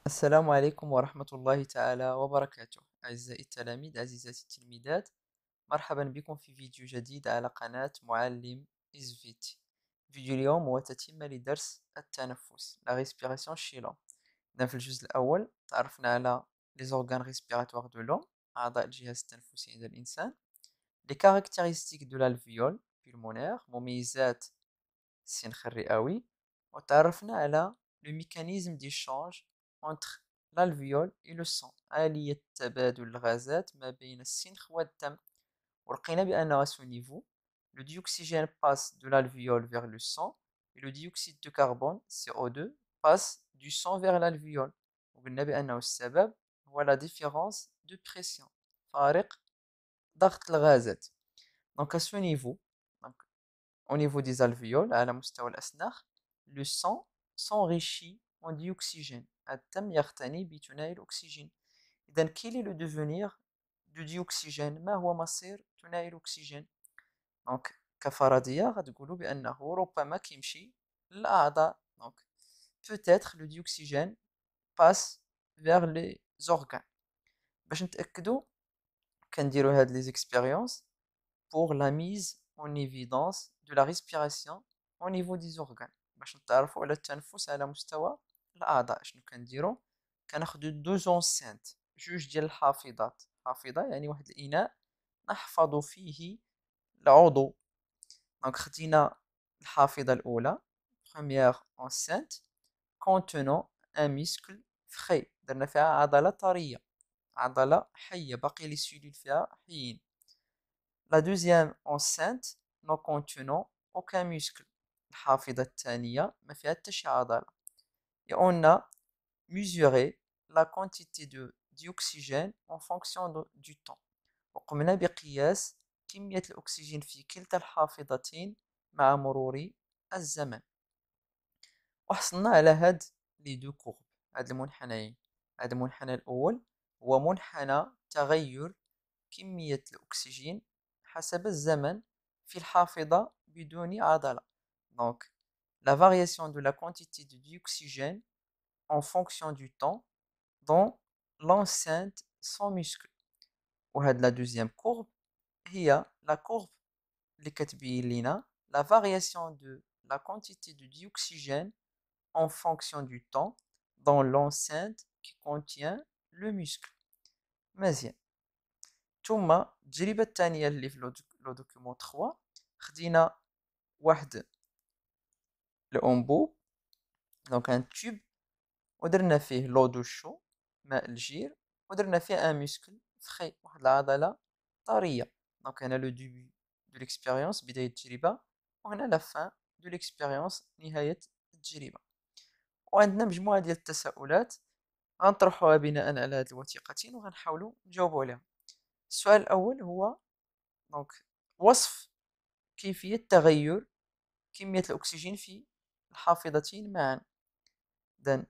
السلام عليكم ورحمة الله تعالى وبركاته. أعزائي التلاميذ، عزيزاتي التلميذات، مرحبا بكم في فيديو جديد على قناة معلم إزفيتي. فيديو اليوم هو تتمة لدرس التنفس la respiration chez l'homme. في الجزء الأول تعرفنا على les organes respiratoires de l'homme، أعضاء الجهاز التنفسي عند الإنسان، les caractéristiques de l'alvéole pulmonaire، مميزات السنخ الرئوي، وتعرفنا على le mécanisme d'échange entre l'alvéole et le sang، آلية تبادل الغازات ما بين السنخ والدم، ولقينا بأن à ce niveau le dioxygène passe de l'alvéole vers le sang et le dioxyde de carbone CO2 passe du sang vers l'alvéole، وقلنا بأنه السبب هو la différence de pression، فارق ضغط الغازات. Donc à ce niveau, donc au niveau des alvéoles, على مستوى الأسنان، le sang s'enrichit en dioxygène. الدم يغتني بثنائي الأكسجين. إذا quel est le devenir du dioxygène؟ ما هو مصير ثنائي الأكسجين؟ دونك كفرضية غتقولوا بأنه ربما كيمشي للأعضاء. دونك peut-être le dioxygène passe vers les organes. باش نتأكدوا كنديروا هاد les expériences pour la mise en évidence de la respiration au niveau des organes. باش نتعرفوا على التنفس على مستوى الأعضاء شنو كنديرو؟ كناخدو دوز اونسينت، جوج ديال الحافظات. حافظة يعني واحد الإناء نحفظ فيه العضو. دونك خدينا الحافظة الأولى première enceinte contenant un muscle frais، درنا فيها عضلة طرية، عضلة حية، باقي لي سيلول فيها حيين. La deuxième enceinte ne contenant aucun muscle، الحافظة الثانية ما فيها حتى شي عضلة. Et on a mesuré la quantité de dioxygène en fonction du temps، وقمنا بقياس كمية الأكسجين في كلتا الحافظتين مع مرور الزمن، وحصلنا على هاد لي دو كورب، هاد المنحنيين. هاد المنحنى الأول هو منحنى تغير كمية الأكسجين حسب الزمن في الحافظة بدون عضلة. Donc, la variation de la quantité de dioxygène en fonction du temps dans l'enceinte sans muscle. وهاد la deuxième courbe هي la courbe اللي كتبين لينا la variation de la quantité de dioxygène en fonction du temps dans l'enceinte qui contient le muscle. مزيان. ثم التجربة الثانية اللي في لو دوكيمون 3 خدينا واحد الأنبوب، دونك ان تيوب، ودرنا فيه لو دو شو، ماء الجير، ودرنا فيه ان موسكل فخي، واحد العضلة طرية. دونك هنا لو ديبي دو ليكسبيريونس، بداية التجربة، وهنا لا فان دو ليكسبيريونس، نهاية التجربة. وعندنا مجموعة ديال التساؤلات غنطرحوها بناء على هاد الوثيقتين وغنحاولوا نجاوبوا عليهم. السؤال الأول هو دونك وصف كيفية تغير كمية الأكسجين في الحافظتين معا. إذن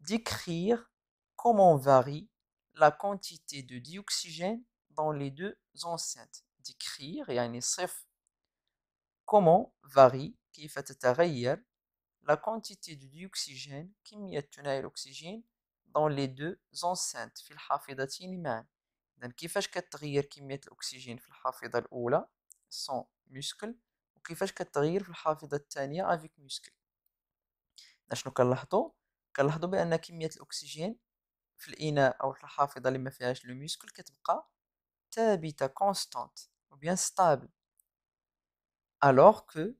décrire comment varie la quantité de dioxygène dans les deux enceintes. décrire يعني صف comment varie كيف تتغير la quantité de dioxygène كمية ثنائي الأكسجين dans les deux enceintes في الحافظتين معا. إذن كيفاش كتغير كمية الأكسجين في الحافظة الأولى sans muscle، وكيفاش كتغير في الحافظة الثانية avec muscle. شنو كنلاحظوا بأن كمية الأكسجين في الإناء أو في الحافظة اللي ما فيهاش لو muscle كتبقى ثابتة constante ou bien stable، alors que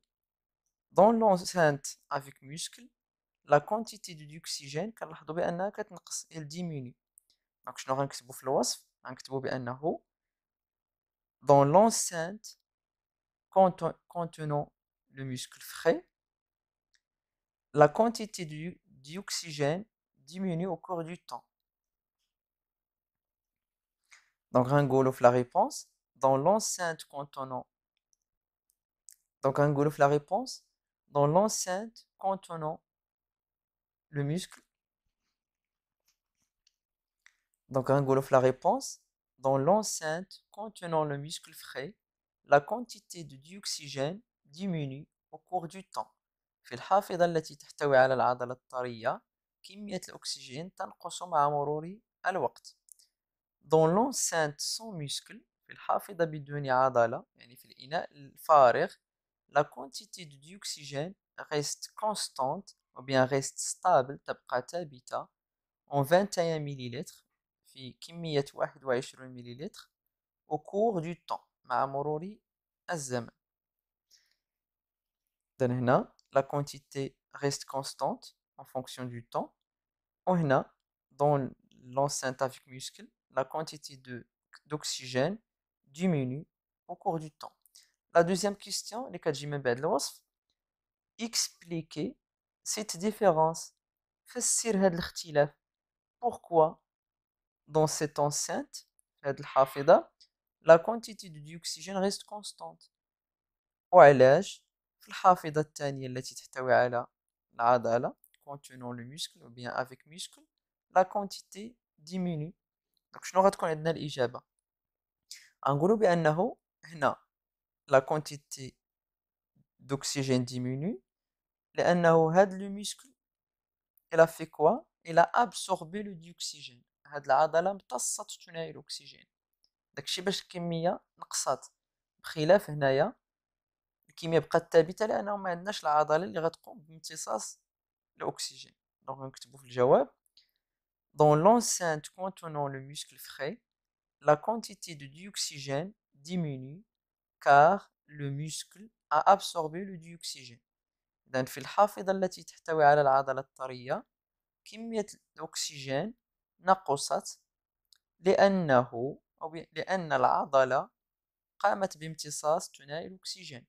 dans l'enceinte avec muscle la quantité d'oxygène كنلاحظوا بأنها كتنقص، elle diminue. دونك شنو غنكتبوا في الوصف؟ غنكتبوا بأنه dans l'enceinte contenant le muscle frais, la quantité d'oxygène diminue au cours du temps. Donc, Rangolof la réponse. Dans l'enceinte contenant. Donc, Rangolof la réponse. Dans l'enceinte contenant le muscle. Donc, Rangolof la réponse. Dans l'enceinte contenant le muscle frais, la quantité de dioxygène diminue au cours du temps. في الحافظة التي تحتوي على العضلة الطرية كمية الأكسجين تنقص مع مرور الوقت. Dans l'enceinte sans muscle في الحافظة بدون عضلة يعني في الإناء الفارغ la quantité de dioxygène reste constante ou bien reste stable تبقى ثابتة en 21 millilitres في كمية 21 millilitres au cours du temps مع مرور الزمن. إذن هنا la quantité reste constante en fonction du temps. وهنا dans l'enceinte avec muscle la quantité d'oxygène diminue au cours du temps. La deuxième question اللي كتجي من بعد الوصف expliquer cette différence. فسر هذا الاختلاف. Pourquoi dans cette enceinte هذه الحافظة la quantité de dioxygène reste constante وعلاش في الحافظة الثانية التي تحتوي على العضلة contenant le muscle ou bien avec muscle la quantité diminue. Donc شنو غتكون عندنا الإجابة؟ غنقولوا بأنه هنا la quantité d'oxygène diminue لأنه هاد لو muscle il a fait quoi؟ il a absorbé le dioxygène. هاد العضلة امتصت ثاني الأكسجين داكشي باش الكمية نقصات بخلاف هنايا الكمية بقات ثابتة لأنه ما عندناش العضلة اللي غتقوم بامتصاص الأكسجين. دونك غنكتبو في الجواب dans l'enceinte contenant le muscle frais la quantité de dioxygène diminue car le muscle a absorbé le dioxygène. إذن في الحافظة التي تحتوي على العضلة الطرية كمية الأكسجين نقصت لأن العضلة قامت بامتصاص ثاني الأكسجين.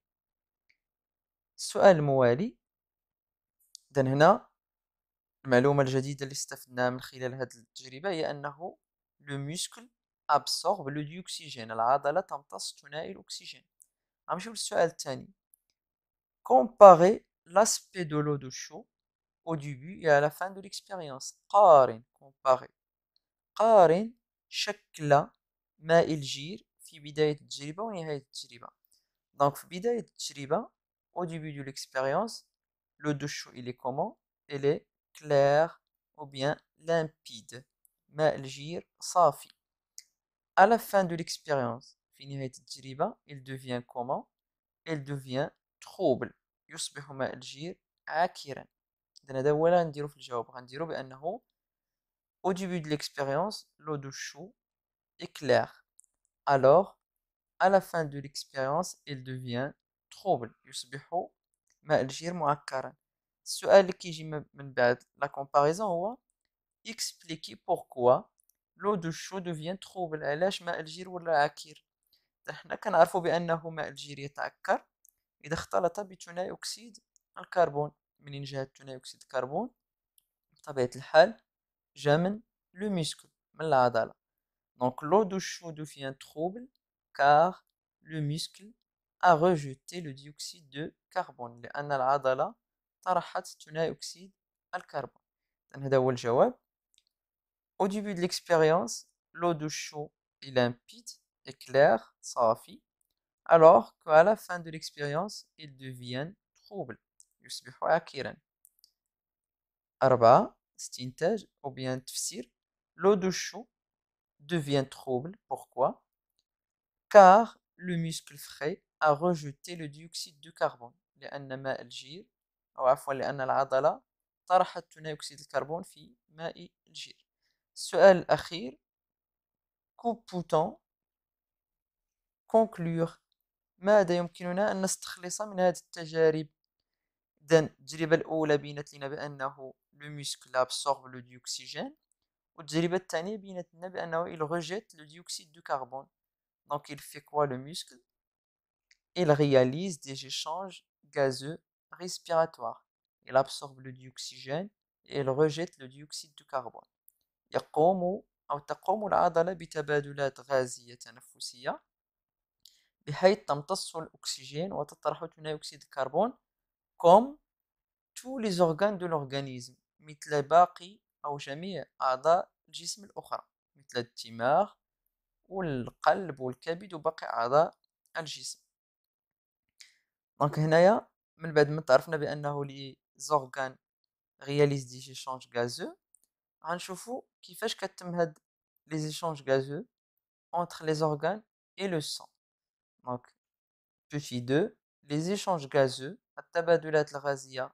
السؤال الموالي. إذن هنا المعلومة الجديدة اللي استفدناها من خلال هذه التجربة هي أنه le muscle absorbe le dioxygène. العضلة تمتص ثاني الأكسجين. غنمشيو للسؤال الثاني. Comparer l'aspect de l'eau de chaud au début et à la fin de l'expérience. قارن شكل ماء الجير في بداية التجربة ونهاية التجربة. Donc في بداية التجربة au début de l'expérience l'eau de chaud il est comment? Elle est claire ou bien limpide. ماء الجير صافي. À la fin de l'expérience في نهاية التجربة il devient comment? Il devient trouble. يصبح ماء الجير عاكرا. إذن هذا هو اللي غنديرو في الجواب. غنديرو بأنه au début de l'expérience l'eau de chaud est claire. Alors à la fin de l'expérience il devient trouble. يصبح ماء الجير معكرا. السؤال اللي كيجي من بعد la comparaison هو expliquer pourquoi l'eau de chaud devient trouble. علاش ماء الجير ولا عكير؟ حنا كنعرفوا بأنه ماء الجير يتعكر إذا اختلط بثاني أكسيد الكربون. منين جا ثاني أكسيد الكربون؟ بطبيعة الحال جا من لو muscle من العضلة. Donc l'eau de chaud devient trouble car le muscle a rejeté le dioxyde de carbone لأن العضلة طرحت ثاني أكسيد الكربون. هذا هو الجواب. Au début de l'expérience l'eau de chaud est limpide et claire صافي alors qu'à la fin de l'expérience il devient trouble يصبح عكرا. 4 استنتاج ou bien تفسير. L'eau de chaud devient trouble. Pourquoi? Car le muscle frais a rejeté le dioxyde de carbone. لأن ماء الجير أو عفوا لأن العضلة طرحت ثاني أكسيد الكربون في ماء الجير. السؤال الأخير. Que peut-on conclure؟ ماذا يمكننا أن نستخلص من هذه التجارب؟ إذن التجربة الأولى بينت لنا بأنه le muscle absorbe le dioxygène والتجربة الثانية بينت لنا بأنه il rejette le dioxyde de carbone. Donc il fait quoi le muscle? Il réalise des échanges gazeux respiratoires. Il absorbe le dioxygène et il rejette le dioxyde de carbone. تقوم العضلة بتبادلات غازية تنفسية بحيث تمتص الأكسجين وتطرح ثاني أكسيد الكربون comme tous les organes de l'organisme مثل باقي أو جميع أعضاء الجسم الأخرى مثل الدماغ والقلب والكبد وباقي أعضاء الجسم. دونك هنايا من بعد ما تعرفنا بأنه لي زورغان réalise des échanges gazeux. غنشوفوا كيفاش كتم هاد les échanges gazeux entre les organes et le sang. Donc, petit 2, les échanges gazeux التبادلات الغازية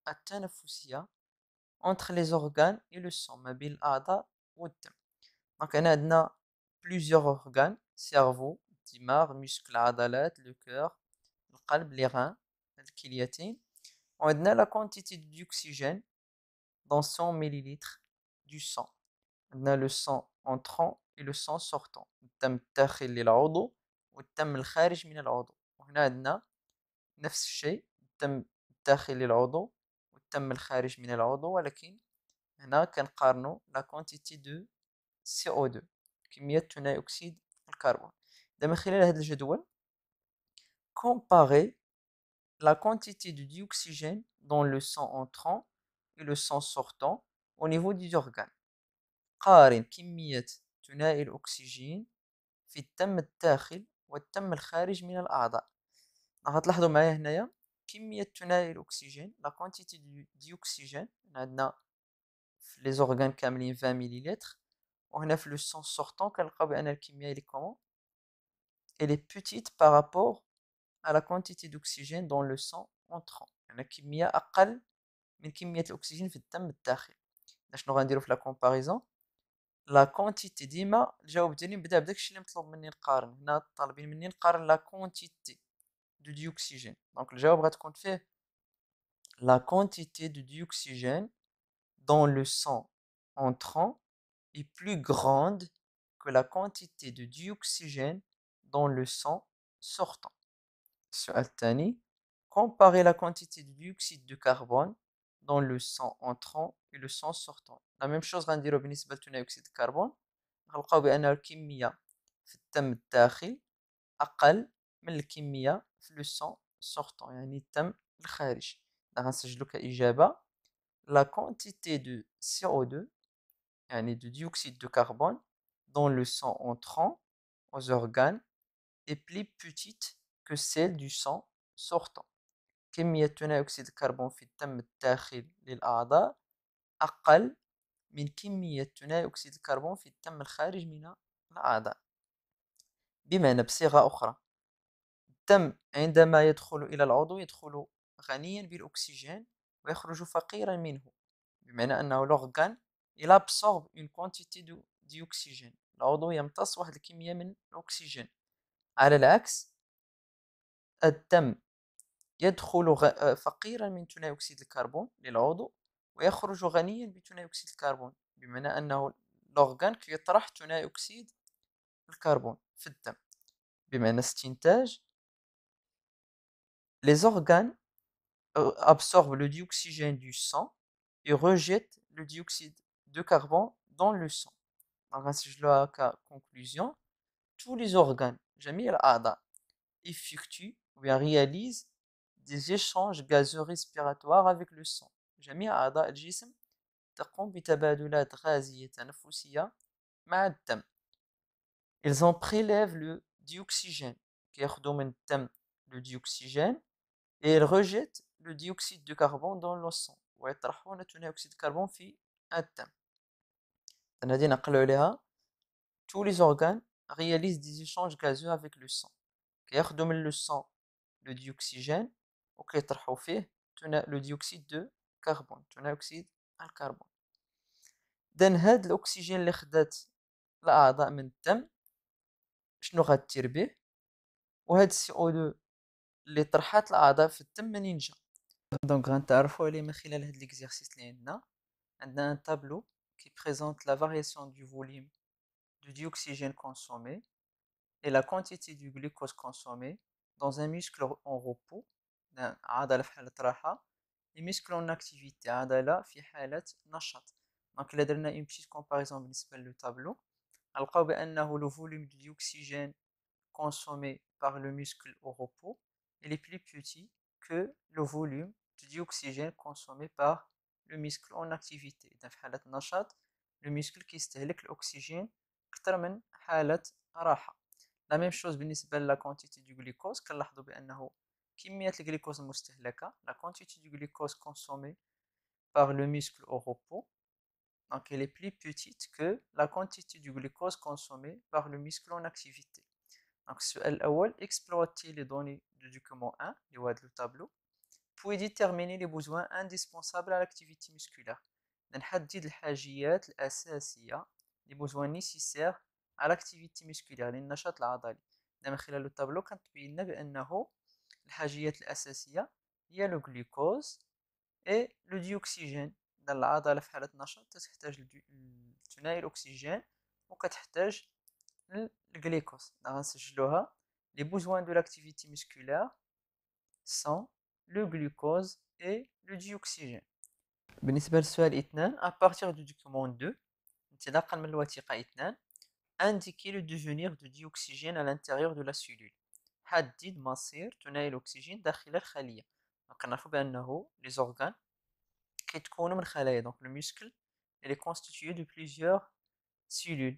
التنفسية entre les organes et le sang ما بين الأعضاء والدم. Donc هنا عندنا plusieurs organes cerveau, الدماغ, muscles, العضلات, le cœur, القلب, les reins, الكليتين. وعندنا la quantité d'oxygène dans 100 millilitres du sang. عندنا le sang entrant et le sang sortant. الدم الداخل للعضو والدم الخارج من العضو. وهنا عندنا نفس الشيء الدم الداخل للعضو والدم الخارج من العضو، ولكن هنا كنقارنو لا كونتيتي دو CO2 كمية ثاني أكسيد الكربون. من خلال هذا الجدول comparer la quantité de dioxygène dans le sang entrant et le sang sortant au niveau des organes. قارن كمية ثنائي الأكسجين في الدم الداخل والدم الخارج من الأعضاء. غتلاحظوا معايا هنايا كمية ثنائي الأكسجين لا كونتيتي دو ديوكسيجين عندنا في لي زورغان كاملين 20 مليلتر، وهنا في لو سون سورتون كنلقاو بأن الكمية اللي كومون elle est petite par rapport à la quantité d'oxygène dans le sang entrant. يعني كمية أقل من كمية الأكسجين في الدم الداخل. شنو غنديرو في لا كومباريزون؟ لا كونتيتي ديما الجواب ديالي نبدا بداكشي اللي مطلوب مني نقارن. هنا طالبين مني نقارن لا كونتيتي دو ديوكسيجين، دونك الجواب غتكون فيه la quantité de dioxygène dans le sang entrant est plus grande que la quantité de dioxygène dans le sang sortant. السؤال الثاني comparer la quantité de dioxyde de carbone dans le sang entrant et le sang sortant. la même chose غنديرو بالنسبة لثاني أكسيد الكربون، غنلقاو بأن الكمية في الدم الداخل أقل من الكمية في لو سون سورتون يعني الدم الخارج. غنسجلو كإجابة la quantité de CO2 يعني de dioxyde de carbone dans le sang entrant aux organes est plus petite que celle du sang sortant. كمية ثاني أكسيد الكربون في الدم الداخل للأعضاء أقل من كمية ثاني أكسيد الكربون في الدم الخارج من الأعضاء. بمعنى بصيغة أخرى الدم عندما يدخل إلى العضو يدخل غنيا بالأكسجين ويخرج فقيرا منه، بمعنى أنه l'organe il absorbe une quantité d'oxygène. العضو يمتص واحد الكمية من الأكسجين. على العكس الدم يدخل فقيرا من ثاني أكسيد الكربون للعضو ويخرج غنيا بثاني أكسيد الكربون، بمعنى أنه l'organe كيطرح ثاني أكسيد الكربون في الدم. بمعنى استنتاج les organes absorbent le dioxygène du sang et rejettent le dioxyde de carbone dans le sang. Donc, si je le conclusion, tous les organes, جميع الأعضاء, effectuent ou bien réalisent des échanges gazeux respiratoires avec le sang. جميع أعضاء الجسم تقوم بتبادلات غازية تنفسية مع الدم. Ils en prélèvent le dioxygène, كياخدوا من الدم le dioxygène, et ils rejettent le dioxyde de carbone dans le sang ويطرحون ثاني أكسيد الكربون في الدم. هذه نقلوا عليها tous les organes réalisent des échanges gazeux avec le sang. كياخدوا من le sang le dioxygène وكيطرحوا فيه le dioxyde de carbone ثاني أكسيد الكربون. إذن هاد الأكسجين اللي خدات الأعضاء من الدم شنو غدير به؟ وهاد CO2 اللي طرحات الأعضاء في الدم منين جا؟ دونك غنتعرفوا عليه من خلال هاد ليكزيرسيس اللي عندنا un tableau qui présente la variation du volume de dioxygène consommé et la quantité du glucose consommé dans un muscle en repos عضلة في حالة راحة et muscle en activité عضلة في حالة نشاط. دونك إلا درنا une petite comparaison بالنسبة للتابلو غنلقاو بأنه le volume de dioxygène consommé par le muscle au repos il est plus petit que le volume de dioxygène consommé par le muscle en activité. إذا في حالة نشاط le muscle كيستهلك الأكسجين أكثر من حالة راحة. لا ميم شوز بالنسبة لا كونتيتي دو غليكوز كنلاحظوا بأنه كمية الغليكوز المستهلكة لا كونتيتي دو غليكوز كونسومي par le muscle au repos, donc elle est plus petite que la quantité du glucose consommé par le muscle en activité. Donc السؤال الأول exploiter les données du document 1 اللي هو هذا le tableau puis déterminer les besoins indispensables à l'activité musculaire. نحدد الحاجيات الأساسية les besoins nécessaires à l'activité musculaire للنشاط العضلي. من خلال التابلو كتبين لنا بأنه الحاجيات الأساسية هي لو glucose et le dioxygène. العضلة في حالة نشاط تحتاج ثنائي الأكسجين وكتحتاج الجليكوز. غنسجلوها les besoins de l'activité musculaire sont le glucose et le dioxygène. بالنسبة للسؤال 2 à partir du document 2 انطلاقا من الوثيقة 2 indiquer le devenir de dioxygène à l'intérieur de la cellule. حدد مصير ثنائي الأكسجين داخل الخلية. كنعرفوا بأنه les organes كيتكونوا من خلايا. donc le muscle il est constitué de plusieurs cellules.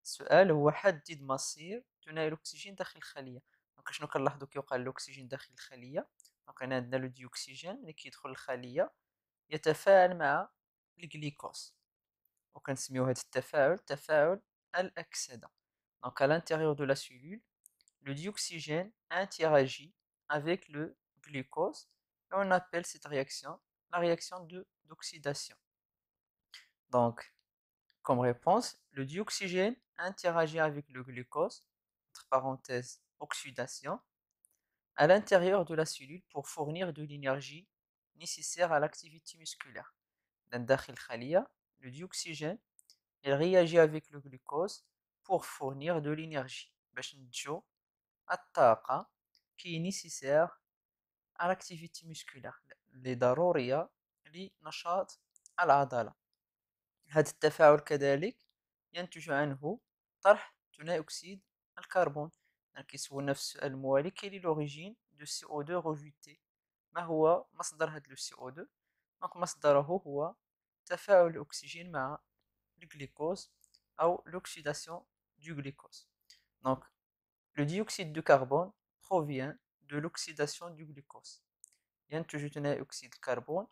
السؤال هو حدد مصير ثنائي الأكسجين داخل الخلية. دونك شنو كنلاحظوا كيوقع الأكسجين داخل الخلية؟ دونك هنا عندنا لو ديوكسيجين اللي كيدخل الخلية يتفاعل مع الجليكوز وكنسميو هذا التفاعل تفاعل الأكسدة. دونك à l'intérieur de la cellule le dioxygène interagit avec le glucose et on appelle cette réaction la réaction d'oxydation. Donc comme réponse, le dioxygène interagit avec le glucose, entre parenthèses oxydation, à l'intérieur de la cellule pour fournir de l'énergie nécessaire à l'activité musculaire. Dans داخل الخلية, le dioxygène il réagit avec le glucose pour fournir de l'énergie باش ننتجو الطاقة qui est nécessaire à l'activité musculaire اللي ضرورية لنشاط العضلة. هذا التفاعل كذلك ينتج عنه طرح ثنائي أكسيد الكربون. كيسولنا في السؤال الموالي quelle est l'origine de CO2 rejeté. ما هو مصدر هذا CO2؟ دونك مصدره هو تفاعل الأكسجين مع الجليكوز أو l'oxydation du glucose. Donc le dioxyde de carbone provient de l'oxydation du glucose. ينتج ثنائي أكسيد الكربون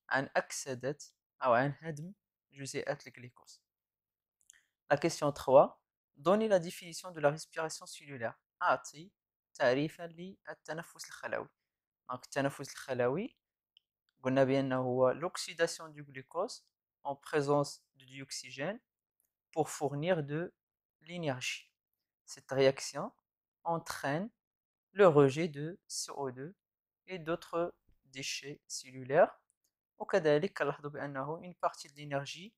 عن أكسدة أو عن هدم جزيئات الجليكوز. La question 3. Donnez la définition de la respiration cellulaire. أعطي تعريفا للتنفس الخلوي. Donc التنفس الخلوي قلنا بأنه هو l'oxydation du glucose en présence de dioxygène pour fournir de l'énergie. Cette réaction entraîne le rejet de CO2 et d'autres déchets cellulaires. وكذلك كنلاحظوا بأنه une partie de l'énergie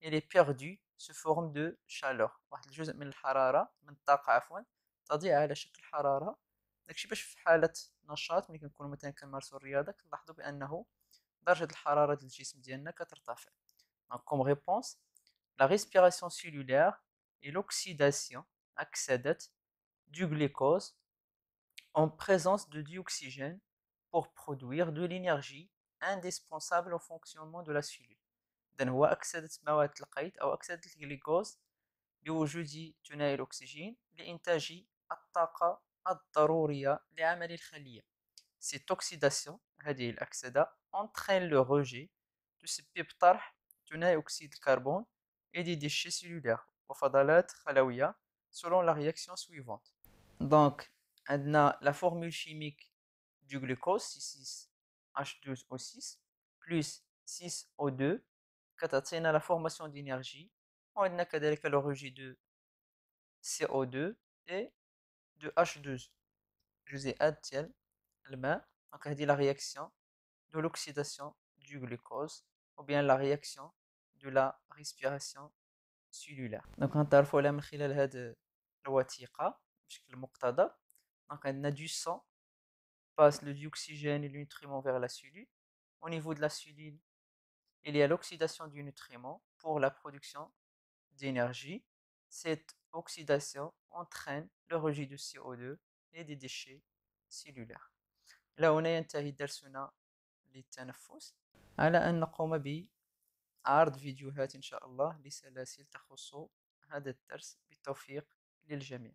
elle est perdue sous forme de chaleur. واحد الجزء من الحرارة من الطاقة عفوا تضيع على شكل حرارة. داكشي باش في حالة نشاط ملي كنكونوا مثلا كنمارسوا الرياضة كنلاحظوا بأنه درجة الحرارة ديال الجسم ديالنا كترتفع. Donc comme réponse, la respiration cellulaire est l'oxydation accélérée du glucose en présence de dioxygène pour produire de l'énergie indispensable au fonctionnement de la cellule. إذن هو أكسدة مواد القيد أو أكسدة الجلوكوز بوجود ثنائي الأكسجين لإنتاج الطاقة الضرورية لعمل الخلية. Cette oxydation هذه الأكسدة entraîne le rejet تسبب طرح ثنائي أكسيد الكربون et des déchets cellulaires وفضلات خلوية selon la réaction suivante. Donc عندنا la formule chimique du glucose C6H12O6 plus 6O2 كتعطينا la formation d'énergie وعندنا كذلك le rejet de CO2 et de H2 جزيئات ديال الماء. Donc هذه la réaction de l'oxydation du glucose ou bien la réaction de la respiration cellulaire. Donc غنتعرفوا عليها من خلال هذه الوثيقة بشكل مقتضب. Donc عندنا du sang passe le dioxygène et le nutriment vers la cellule. Au niveau de la cellule, il y a l'oxydation du nutriment pour la production d'énergie. Cette oxydation entraîne le rejet de CO2 et des déchets cellulaires. لا هنا ينتهي درسنا للتنفس. على أن نقوم بعرض فيديوهات إن شاء الله لسلاسل تخص هذا الدرس بالتوفيق للجميع.